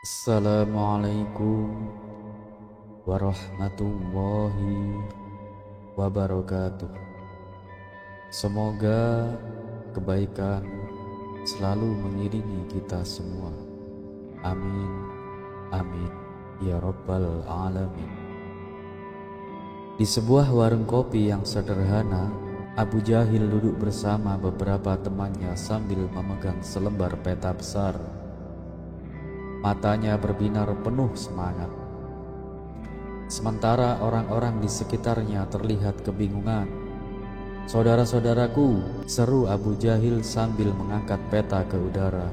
Assalamualaikum warahmatullahi wabarakatuh. Semoga kebaikan selalu mengiringi kita semua. Amin, amin, ya rabbal alamin. Di sebuah warung kopi yang sederhana, Abu Jahil duduk bersama beberapa temannya sambil memegang selembar peta besar. Matanya berbinar penuh semangat. Sementara orang-orang di sekitarnya terlihat kebingungan. "Saudara-saudaraku," seru Abu Jahil sambil mengangkat peta ke udara.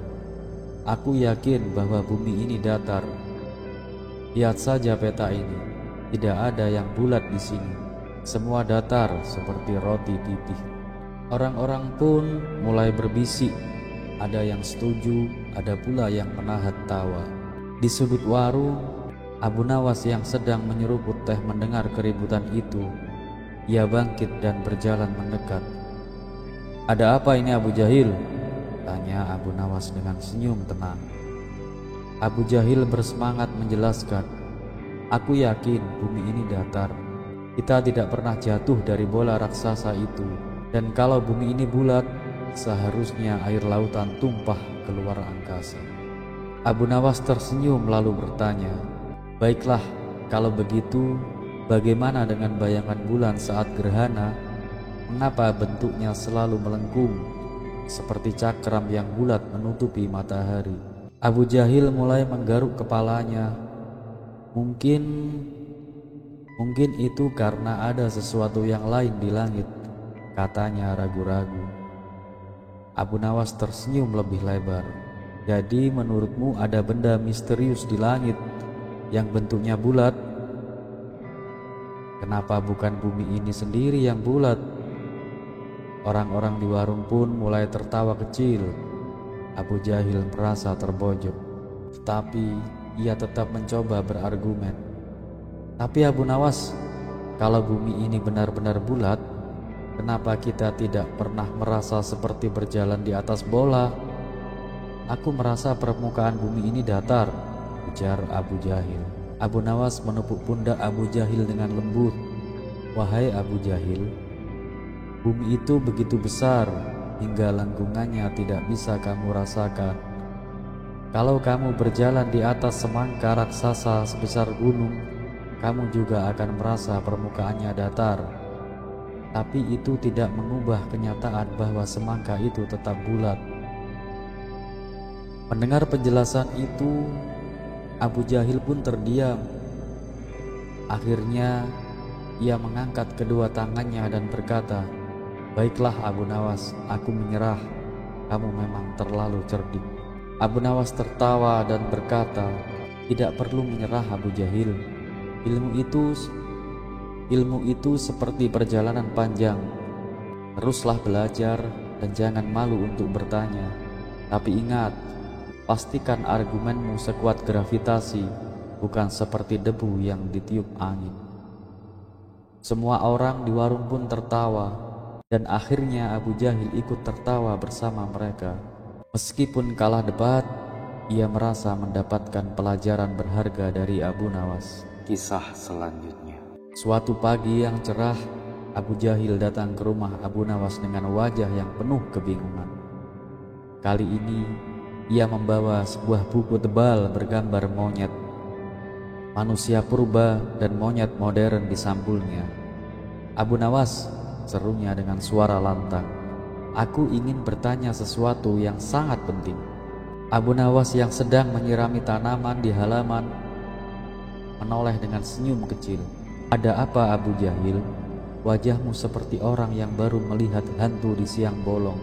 "Aku yakin bahwa bumi ini datar. Lihat saja peta ini. Tidak ada yang bulat di sini. Semua datar seperti roti pipih." Orang-orang pun mulai berbisik. Ada yang setuju, ada pula yang menahan tawa. Di sudut warung, Abu Nawas yang sedang menyeruput teh mendengar keributan itu. Ia bangkit dan berjalan mendekat. "Ada apa ini, Abu Jahil?" tanya Abu Nawas dengan senyum tenang. Abu Jahil bersemangat menjelaskan, "Aku yakin bumi ini datar. Kita tidak pernah jatuh dari bola raksasa itu. Dan kalau bumi ini bulat, seharusnya air lautan tumpah keluar angkasa." Abu Nawas tersenyum lalu bertanya, "Baiklah, kalau begitu bagaimana dengan bayangan bulan saat gerhana? Mengapa bentuknya selalu melengkung seperti cakram yang bulat menutupi matahari?" Abu Jahil mulai menggaruk kepalanya. Mungkin itu karena ada sesuatu yang lain di langit, katanya ragu-ragu. Abu Nawas tersenyum lebih lebar. "Jadi menurutmu ada benda misterius di langit yang bentuknya bulat? Kenapa bukan bumi ini sendiri yang bulat?" Orang-orang di warung pun mulai tertawa kecil. Abu Jahil merasa terbojok, tetapi ia tetap mencoba berargumen. "Tapi Abu Nawas, kalau bumi ini benar-benar bulat, kenapa kita tidak pernah merasa seperti berjalan di atas bola?" "Aku merasa permukaan bumi ini datar," ujar Abu Jahil. Abu Nawas menepuk pundak Abu Jahil dengan lembut. "Wahai Abu Jahil, bumi itu begitu besar hingga lengkungannya tidak bisa kamu rasakan. Kalau kamu berjalan di atas semangka raksasa sebesar gunung, kamu juga akan merasa permukaannya datar. Tapi itu tidak mengubah kenyataan bahwa semangka itu tetap bulat." Mendengar penjelasan itu, Abu Jahil pun terdiam. Akhirnya ia mengangkat kedua tangannya dan berkata, "Baiklah Abu Nawas, aku menyerah. Kamu memang terlalu cerdik." Abu Nawas tertawa dan berkata, "Tidak perlu menyerah Abu Jahil. Ilmu itu seperti perjalanan panjang. Teruslah belajar dan jangan malu untuk bertanya. Tapi ingat, pastikan argumenmu sekuat gravitasi, bukan seperti debu yang ditiup angin." Semua orang di warung pun tertawa, dan akhirnya Abu Jahil ikut tertawa bersama mereka. Meskipun kalah debat, ia merasa mendapatkan pelajaran berharga dari Abu Nawas. Kisah selanjutnya. Suatu pagi yang cerah, Abu Jahil datang ke rumah Abu Nawas dengan wajah yang penuh kebingungan. Kali ini ia membawa sebuah buku tebal bergambar monyet, manusia purba dan monyet modern di sampulnya. "Abu Nawas," serunya dengan suara lantang, "aku ingin bertanya sesuatu yang sangat penting." Abu Nawas yang sedang menyirami tanaman di halaman menoleh dengan senyum kecil. "Ada apa Abu Jahil? Wajahmu seperti orang yang baru melihat hantu di siang bolong."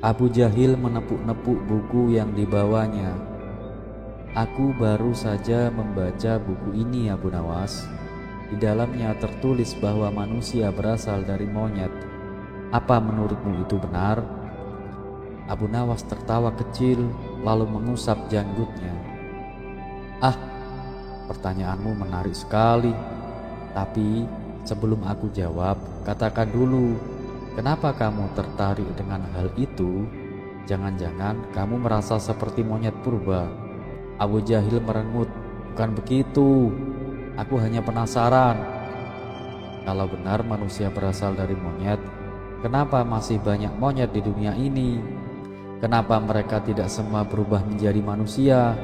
Abu Jahil menepuk-nepuk buku yang dibawanya. "Aku baru saja membaca buku ini Abu Nawas. Di dalamnya tertulis bahwa manusia berasal dari monyet. Apa menurutmu itu benar?" Abu Nawas tertawa kecil lalu mengusap janggutnya. "Ah, pertanyaanmu menarik sekali. Tapi sebelum aku jawab, katakan dulu, kenapa kamu tertarik dengan hal itu? Jangan-jangan kamu merasa seperti monyet purba?" Abu Jahil merengut, "Bukan begitu, aku hanya penasaran. Kalau benar manusia berasal dari monyet, kenapa masih banyak monyet di dunia ini? Kenapa mereka tidak semua berubah menjadi manusia?"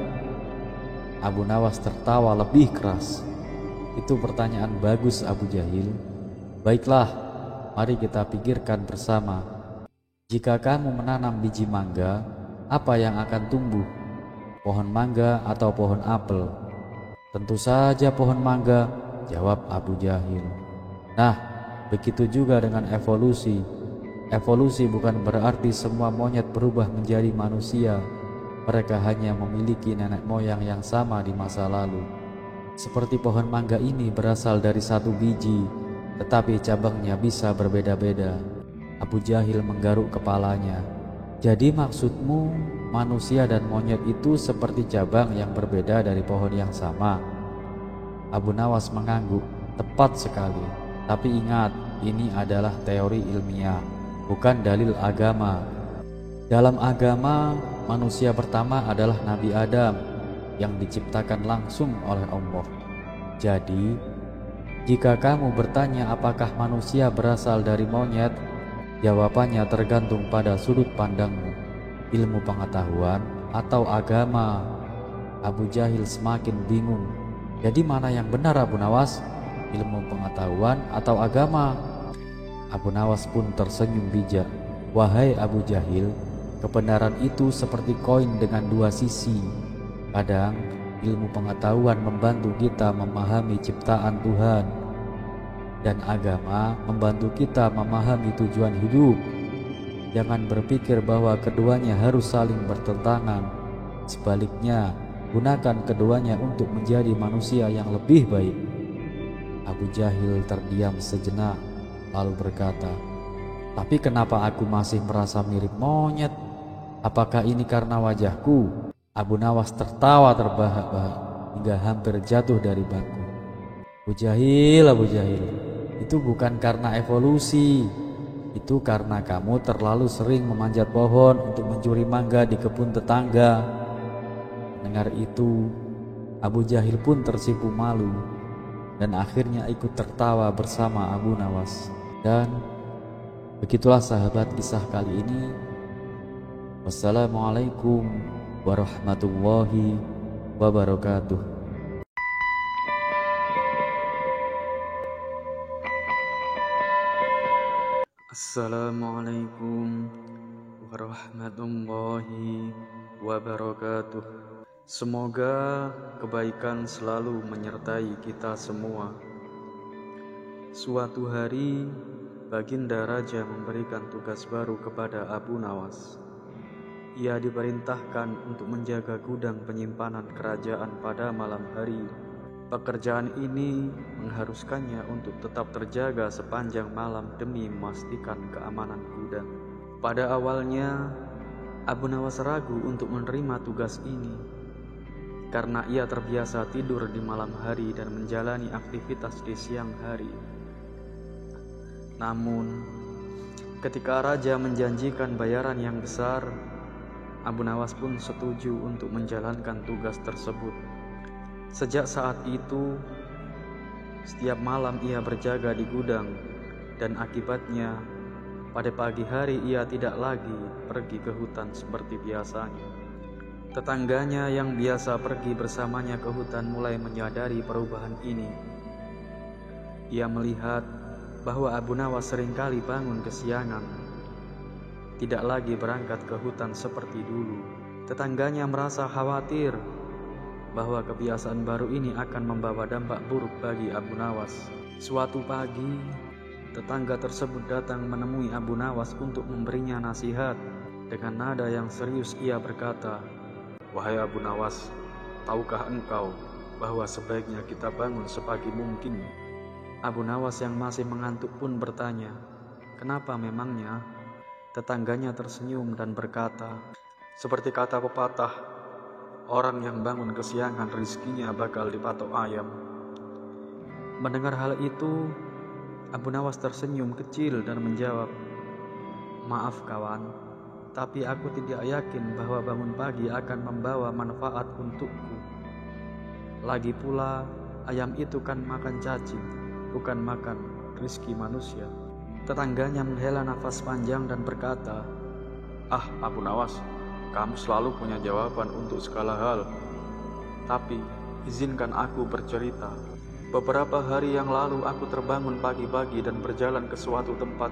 Abu Nawas tertawa lebih keras. "Itu pertanyaan bagus, Abu Jahil. Baiklah, mari kita pikirkan bersama. Jika kamu menanam biji mangga, apa yang akan tumbuh? Pohon mangga atau pohon apel?" "Tentu saja pohon mangga," jawab Abu Jahil. "Nah, begitu juga dengan evolusi. Evolusi bukan berarti semua monyet berubah menjadi manusia. Mereka hanya memiliki nenek moyang yang sama di masa lalu. Seperti pohon mangga ini berasal dari satu biji, tetapi cabangnya bisa berbeda-beda." Abu Jahil menggaruk kepalanya. "Jadi maksudmu manusia dan monyet itu seperti cabang yang berbeda dari pohon yang sama?" Abu Nawas mengangguk. "Tepat sekali. Tapi ingat, ini adalah teori ilmiah, bukan dalil agama. Dalam agama, manusia pertama adalah Nabi Adam yang diciptakan langsung oleh Allah. Jadi, jika kamu bertanya apakah manusia berasal dari monyet, jawabannya tergantung pada sudut pandangmu, ilmu pengetahuan atau agama." Abu Jahil semakin bingung. "Jadi mana yang benar, Abu Nawas? Ilmu pengetahuan atau agama?" Abu Nawas pun tersenyum bijak. "Wahai Abu Jahil, kebenaran itu seperti koin dengan dua sisi. Kadang ilmu pengetahuan membantu kita memahami ciptaan Tuhan, dan agama membantu kita memahami tujuan hidup. Jangan berpikir bahwa keduanya harus saling bertentangan. Sebaliknya, gunakan keduanya untuk menjadi manusia yang lebih baik." Abu Jahil terdiam sejenak, lalu berkata, "Tapi kenapa aku masih merasa mirip monyet? Apakah ini karena wajahku?" Abu Nawas tertawa terbahak-bahak hingga hampir jatuh dari bangku. Abu Jahil, itu bukan karena evolusi. Itu karena kamu terlalu sering memanjat pohon untuk mencuri mangga di kebun tetangga." Mendengar itu, Abu Jahil pun tersipu malu dan akhirnya ikut tertawa bersama Abu Nawas. Dan begitulah sahabat kisah kali ini. Wassalamualaikum warahmatullahi wabarakatuh. Assalamualaikum warahmatullahi wabarakatuh. Semoga kebaikan selalu menyertai kita semua. Suatu hari, Baginda Raja memberikan tugas baru kepada Abu Nawas. Ia diperintahkan untuk menjaga gudang penyimpanan kerajaan pada malam hari. Pekerjaan ini mengharuskannya untuk tetap terjaga sepanjang malam demi memastikan keamanan gudang. Pada awalnya, Abu Nawas ragu untuk menerima tugas ini karena ia terbiasa tidur di malam hari dan menjalani aktivitas di siang hari. Namun, ketika raja menjanjikan bayaran yang besar, Abu Nawas pun setuju untuk menjalankan tugas tersebut. Sejak saat itu, setiap malam ia berjaga di gudang, dan akibatnya pada pagi hari ia tidak lagi pergi ke hutan seperti biasanya. Tetangganya yang biasa pergi bersamanya ke hutan mulai menyadari perubahan ini. Ia melihat bahwa Abu Nawas seringkali bangun kesiangan, tidak lagi berangkat ke hutan seperti dulu. Tetangganya merasa khawatir bahwa kebiasaan baru ini akan membawa dampak buruk bagi Abu Nawas. Suatu pagi, tetangga tersebut datang menemui Abu Nawas untuk memberinya nasihat. Dengan nada yang serius ia berkata, "Wahai Abu Nawas, tahukah engkau bahwa sebaiknya kita bangun sepagi mungkin?" Abu Nawas yang masih mengantuk pun bertanya, "Kenapa memangnya?" Tetangganya tersenyum dan berkata, "Seperti kata pepatah, orang yang bangun kesiangan rizkinya bakal dipatok ayam." Mendengar hal itu, Abu Nawas tersenyum kecil dan menjawab, "Maaf kawan, tapi aku tidak yakin bahwa bangun pagi akan membawa manfaat untukku. Lagi pula, ayam itu kan makan cacing, bukan makan rezeki manusia. Tetangganya menghela nafas panjang dan berkata, "Ah, Abu Nawas, kamu selalu punya jawaban untuk segala hal. Tapi, izinkan aku bercerita. Beberapa hari yang lalu aku terbangun pagi-pagi dan berjalan ke suatu tempat.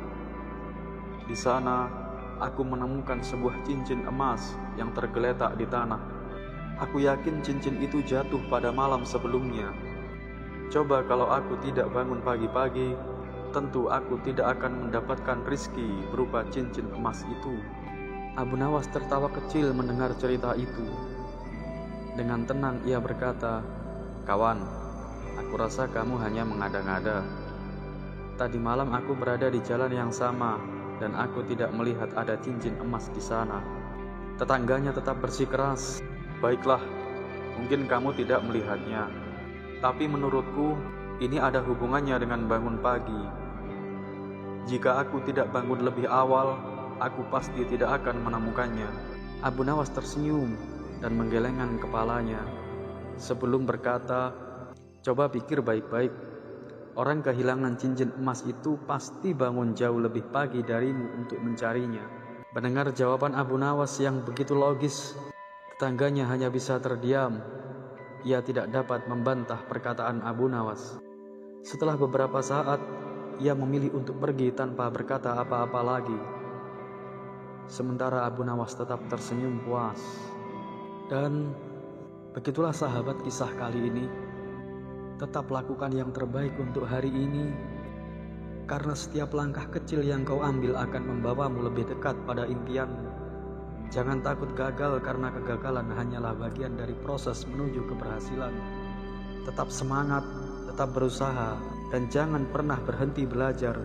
Di sana, aku menemukan sebuah cincin emas yang tergeletak di tanah. Aku yakin cincin itu jatuh pada malam sebelumnya. Coba kalau aku tidak bangun pagi-pagi, tentu aku tidak akan mendapatkan rizki berupa cincin emas itu." Abu Nawas tertawa kecil mendengar cerita itu. Dengan tenang ia berkata, "Kawan, aku rasa kamu hanya mengada-ngada. Tadi malam aku berada di jalan yang sama dan aku tidak melihat ada cincin emas di sana." Tetangganya tetap bersikeras, "Baiklah, mungkin kamu tidak melihatnya. Tapi menurutku, ini ada hubungannya dengan bangun pagi. Jika aku tidak bangun lebih awal, aku pasti tidak akan menemukannya." Abu Nawas tersenyum dan menggelengkan kepalanya sebelum berkata, "Coba pikir baik-baik. Orang kehilangan cincin emas itu pasti bangun jauh lebih pagi darimu untuk mencarinya." Mendengar jawaban Abu Nawas yang begitu logis, tetangganya hanya bisa terdiam. Ia tidak dapat membantah perkataan Abu Nawas. Setelah beberapa saat, ia memilih untuk pergi tanpa berkata apa-apa lagi. Sementara Abu Nawas tetap tersenyum puas. Dan begitulah sahabat kisah kali ini. Tetap lakukan yang terbaik untuk hari ini, karena setiap langkah kecil yang kau ambil akan membawamu lebih dekat pada impianmu. Jangan takut gagal, karena kegagalan hanyalah bagian dari proses menuju keberhasilan. Tetap semangat, tetap berusaha, dan jangan pernah berhenti belajar.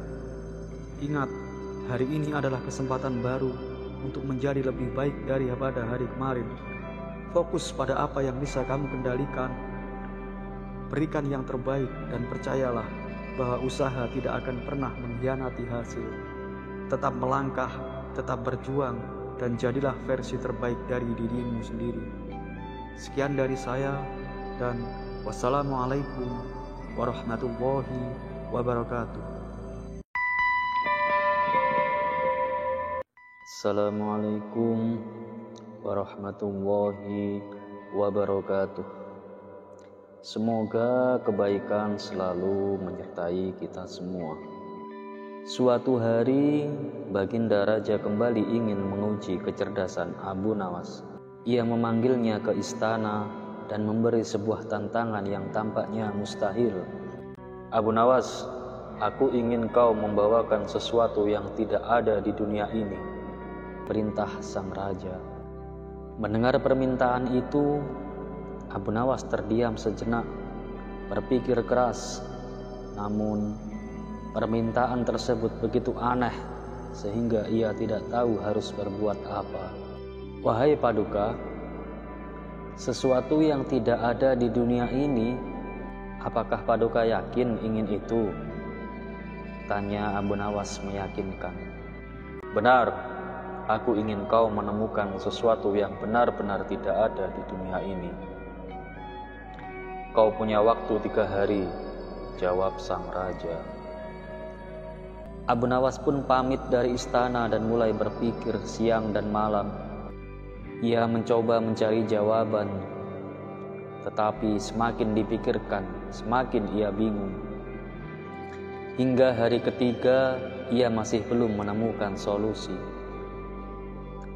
Ingat, hari ini adalah kesempatan baru untuk menjadi lebih baik daripada hari kemarin. Fokus pada apa yang bisa kamu kendalikan. Berikan yang terbaik dan percayalah bahwa usaha tidak akan pernah mengkhianati hasil. Tetap melangkah, tetap berjuang, dan jadilah versi terbaik dari dirimu sendiri. Sekian dari saya, dan wassalamualaikum warahmatullahi wabarakatuh. Assalamualaikum warahmatullahi wabarakatuh. Semoga kebaikan selalu menyertai kita semua. Suatu hari, Baginda Raja kembali ingin menguji kecerdasan Abu Nawas. Ia memanggilnya ke istana dan memberi sebuah tantangan yang tampaknya mustahil. "Abu Nawas, aku ingin kau membawakan sesuatu yang tidak ada di dunia ini," perintah sang raja. Mendengar permintaan itu, Abu Nawas terdiam sejenak, berpikir keras. Namun, permintaan tersebut begitu aneh sehingga ia tidak tahu harus berbuat apa. "Wahai Paduka, sesuatu yang tidak ada di dunia ini, apakah Paduka yakin ingin itu?" tanya Abu Nawas meyakinkan. "Benar, aku ingin kau menemukan sesuatu yang benar-benar tidak ada di dunia ini." "Kau punya waktu 3 hari, jawab sang raja. Abu Nawas pun pamit dari istana dan mulai berpikir siang dan malam. Ia mencoba mencari jawaban, tetapi semakin dipikirkan, semakin ia bingung. Hingga hari ketiga, ia masih belum menemukan solusi.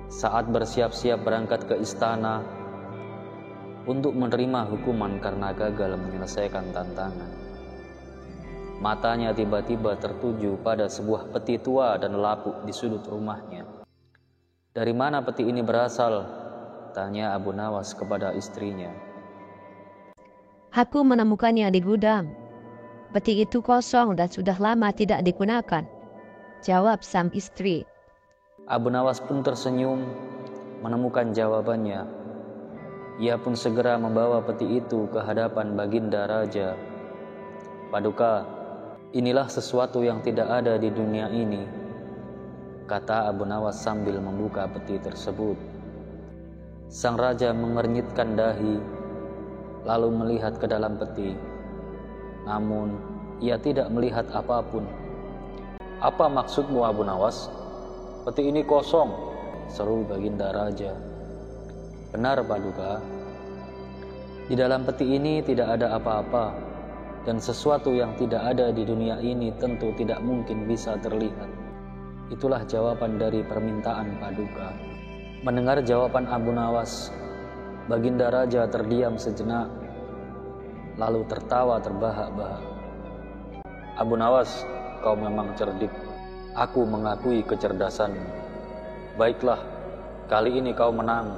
Saat bersiap-siap berangkat ke istana untuk menerima hukuman karena gagal menyelesaikan tantangan, matanya tiba-tiba tertuju pada sebuah peti tua dan lapuk di sudut rumahnya. "Dari mana peti ini berasal?" tanya Abu Nawas kepada istrinya. "Aku menemukannya di gudang. Peti itu kosong dan sudah lama tidak digunakan," jawab sang istri. Abu Nawas pun tersenyum menemukan jawabannya. Ia pun segera membawa peti itu ke hadapan Baginda Raja. "Paduka, inilah sesuatu yang tidak ada di dunia ini. kata Abu Nawas sambil membuka peti tersebut. Sang raja mengernyitkan dahi, lalu melihat ke dalam peti. Namun, ia tidak melihat apapun. "Apa maksudmu, Abu Nawas? Peti ini kosong," seru baginda raja. "Benar, Paduka. Di dalam peti ini tidak ada apa-apa, dan sesuatu yang tidak ada di dunia ini tentu tidak mungkin bisa terlihat." Itulah jawaban dari permintaan Paduka. Mendengar jawaban Abu Nawas, baginda raja terdiam sejenak, lalu tertawa terbahak-bahak. "Abu Nawas, kau memang cerdik. Aku mengakui kecerdasanmu. Baiklah, kali ini kau menang,"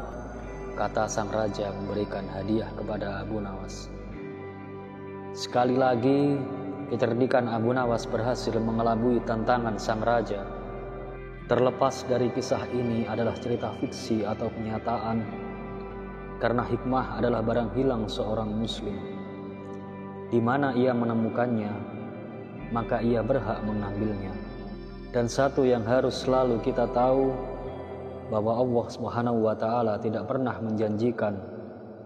kata sang raja memberikan hadiah kepada Abu Nawas. Sekali lagi, kecerdikan Abu Nawas berhasil mengelabui tantangan sang raja. Terlepas dari kisah ini adalah cerita fiksi atau kenyataan, karena hikmah adalah barang hilang seorang muslim. Di mana ia menemukannya, maka ia berhak mengambilnya. Dan satu yang harus selalu kita tahu, bahwa Allah Subhanahu wa Ta'ala tidak pernah menjanjikan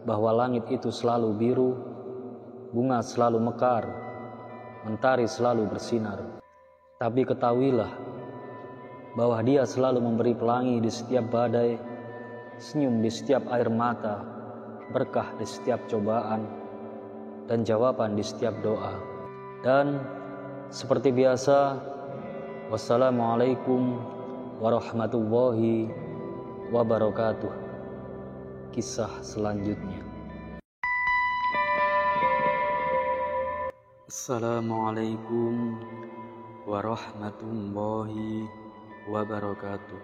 bahwa langit itu selalu biru, bunga selalu mekar, mentari selalu bersinar. Tapi ketahuilah bahwa Dia selalu memberi pelangi di setiap badai, senyum di setiap air mata, berkah di setiap cobaan, dan jawaban di setiap doa. Dan seperti biasa, wassalamualaikum warahmatullahi wabarakatuh. Kisah selanjutnya. Assalamualaikum warahmatullahi wabarakatuh.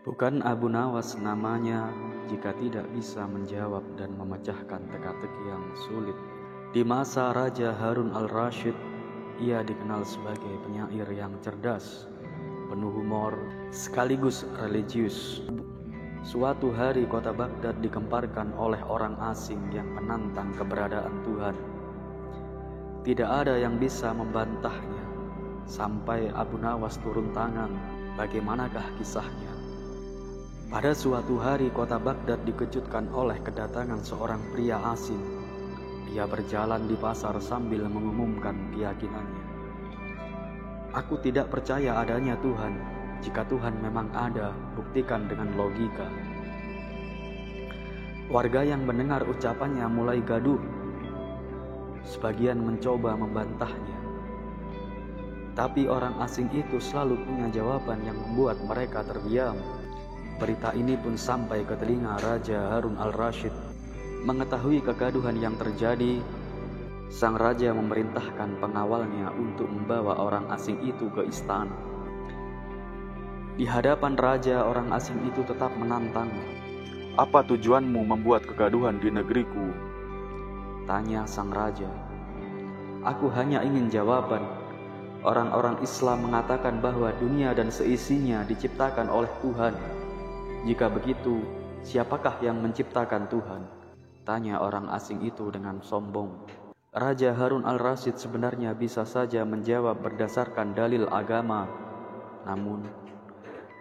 Bukan Abu Nawas namanya jika tidak bisa menjawab dan memecahkan teka-teki yang sulit. Di masa Raja Harun al-Rasyid, ia dikenal sebagai penyair yang cerdas, penuh humor, sekaligus religius. Suatu hari kota Baghdad dikemparkan oleh orang asing yang menantang keberadaan Tuhan. Tidak ada yang bisa membantahnya, sampai Abu Nawas turun tangan. Bagaimanakah kisahnya? Pada suatu hari kota Baghdad dikejutkan oleh kedatangan seorang pria asing. Ia berjalan di pasar sambil mengumumkan keyakinannya. "Aku tidak percaya adanya Tuhan. Jika Tuhan memang ada, buktikan dengan logika." Warga yang mendengar ucapannya mulai gaduh. Sebagian mencoba membantahnya. Tapi orang asing itu selalu punya jawaban yang membuat mereka terdiam. Berita ini pun sampai ke telinga Raja Harun al-Rasyid. Mengetahui kegaduhan yang terjadi, sang raja memerintahkan pengawalnya untuk membawa orang asing itu ke istana. Di hadapan raja, orang asing itu tetap menantang. "Apa tujuanmu membuat kegaduhan di negeriku?" tanya sang raja. "Aku hanya ingin jawaban. Orang-orang Islam mengatakan bahwa dunia dan seisinya diciptakan oleh Tuhan. Jika begitu, siapakah yang menciptakan Tuhan?" tanya orang asing itu dengan sombong. Raja Harun al-Rasyid sebenarnya bisa saja menjawab berdasarkan dalil agama. Namun,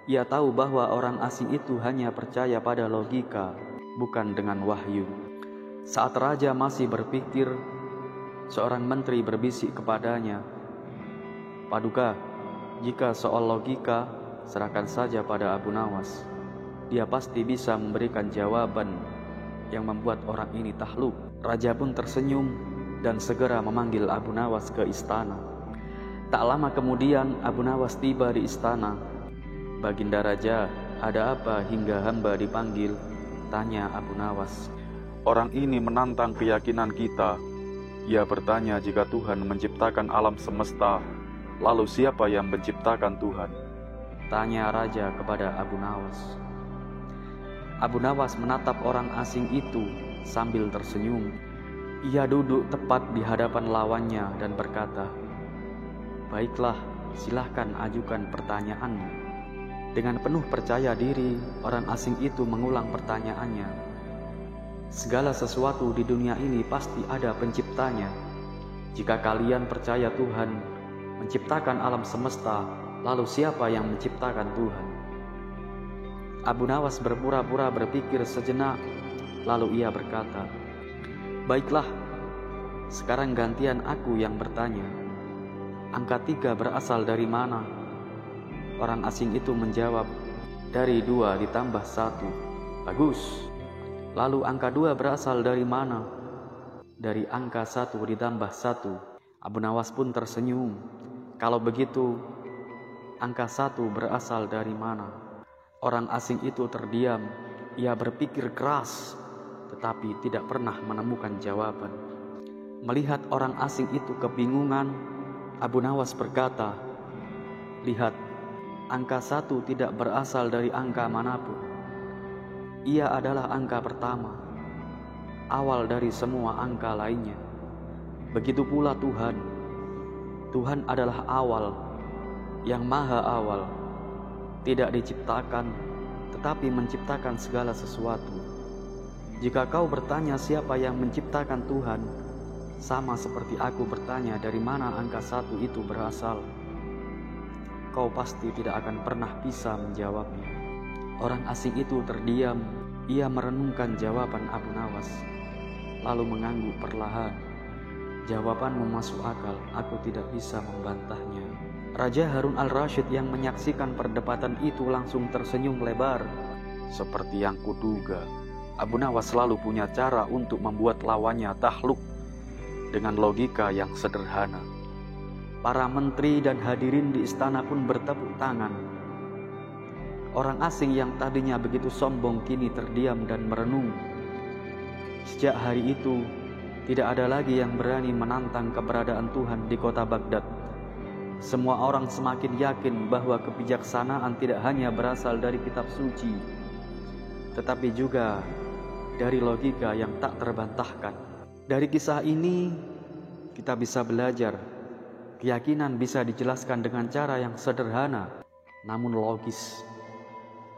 ia tahu bahwa orang asing itu hanya percaya pada logika, bukan dengan wahyu. Saat raja masih berpikir, seorang menteri berbisik kepadanya, "Paduka, jika soal logika, serahkan saja pada Abu Nawas. Dia pasti bisa memberikan jawaban yang membuat orang ini takluk." Raja pun tersenyum dan segera memanggil Abu Nawas ke istana. Tak lama kemudian Abu Nawas tiba di istana. "Baginda Raja, ada apa hingga hamba dipanggil?" tanya Abu Nawas. "Orang ini menantang keyakinan kita. Ia bertanya jika Tuhan menciptakan alam semesta, lalu siapa yang menciptakan Tuhan?" tanya raja kepada Abu Nawas. Abu Nawas menatap orang asing itu sambil tersenyum. Ia duduk tepat di hadapan lawannya dan berkata, "Baiklah, silahkan ajukan pertanyaanmu." Dengan penuh percaya diri, orang asing itu mengulang pertanyaannya. "Segala sesuatu di dunia ini pasti ada penciptanya. Jika kalian percaya Tuhan menciptakan alam semesta, lalu siapa yang menciptakan Tuhan?" Abu Nawas berpura-pura berpikir sejenak, lalu ia berkata, "Baiklah, sekarang gantian aku yang bertanya. Angka 3 berasal dari mana?" Orang asing itu menjawab, "Dari 2 ditambah 1. Bagus. Lalu angka 2 berasal dari mana?" "Dari angka 1 ditambah 1. Abu Nawas pun tersenyum. "Kalau begitu, angka 1 berasal dari mana?" Orang asing itu terdiam. Ia berpikir keras, tetapi tidak pernah menemukan jawaban. Melihat orang asing itu kebingungan, Abu Nawas berkata, "Lihat, angka 1 tidak berasal dari angka manapun. Ia adalah angka pertama, awal dari semua angka lainnya. Begitu pula Tuhan. Tuhan adalah awal, yang maha awal, tidak diciptakan, tetapi menciptakan segala sesuatu. Jika kau bertanya siapa yang menciptakan Tuhan, sama seperti aku bertanya dari mana angka 1 itu berasal, kau pasti tidak akan pernah bisa menjawabnya." Orang asing itu terdiam. Ia merenungkan jawaban Abu Nawas, lalu mengangguk perlahan. "Jawabanmu masuk akal, aku tidak bisa membantahnya." Raja Harun al-Rasyid yang menyaksikan perdebatan itu langsung tersenyum lebar. Seperti yang kuduga, Abu Nawas selalu punya cara untuk membuat lawannya takluk dengan logika yang sederhana. Para menteri dan hadirin di istana pun bertepuk tangan. Orang asing yang tadinya begitu sombong kini terdiam dan merenung. Sejak hari itu, tidak ada lagi yang berani menantang keberadaan Tuhan di kota Baghdad. Semua orang semakin yakin bahwa kebijaksanaan tidak hanya berasal dari kitab suci, tetapi juga dari logika yang tak terbantahkan. Dari kisah ini, kita bisa belajar, keyakinan bisa dijelaskan dengan cara yang sederhana, namun logis.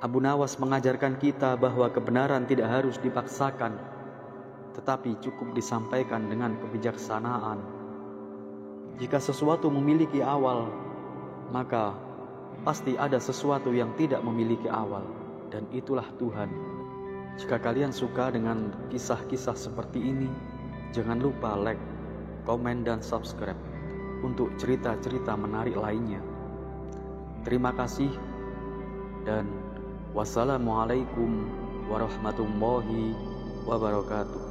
Abu Nawas mengajarkan kita bahwa kebenaran tidak harus dipaksakan, tetapi cukup disampaikan dengan kebijaksanaan. Jika sesuatu memiliki awal, maka pasti ada sesuatu yang tidak memiliki awal, dan itulah Tuhan. Jika kalian suka dengan kisah-kisah seperti ini, jangan lupa like, komen, dan subscribe untuk cerita-cerita menarik lainnya. Terima kasih, dan wassalamualaikum warahmatullahi wabarakatuh.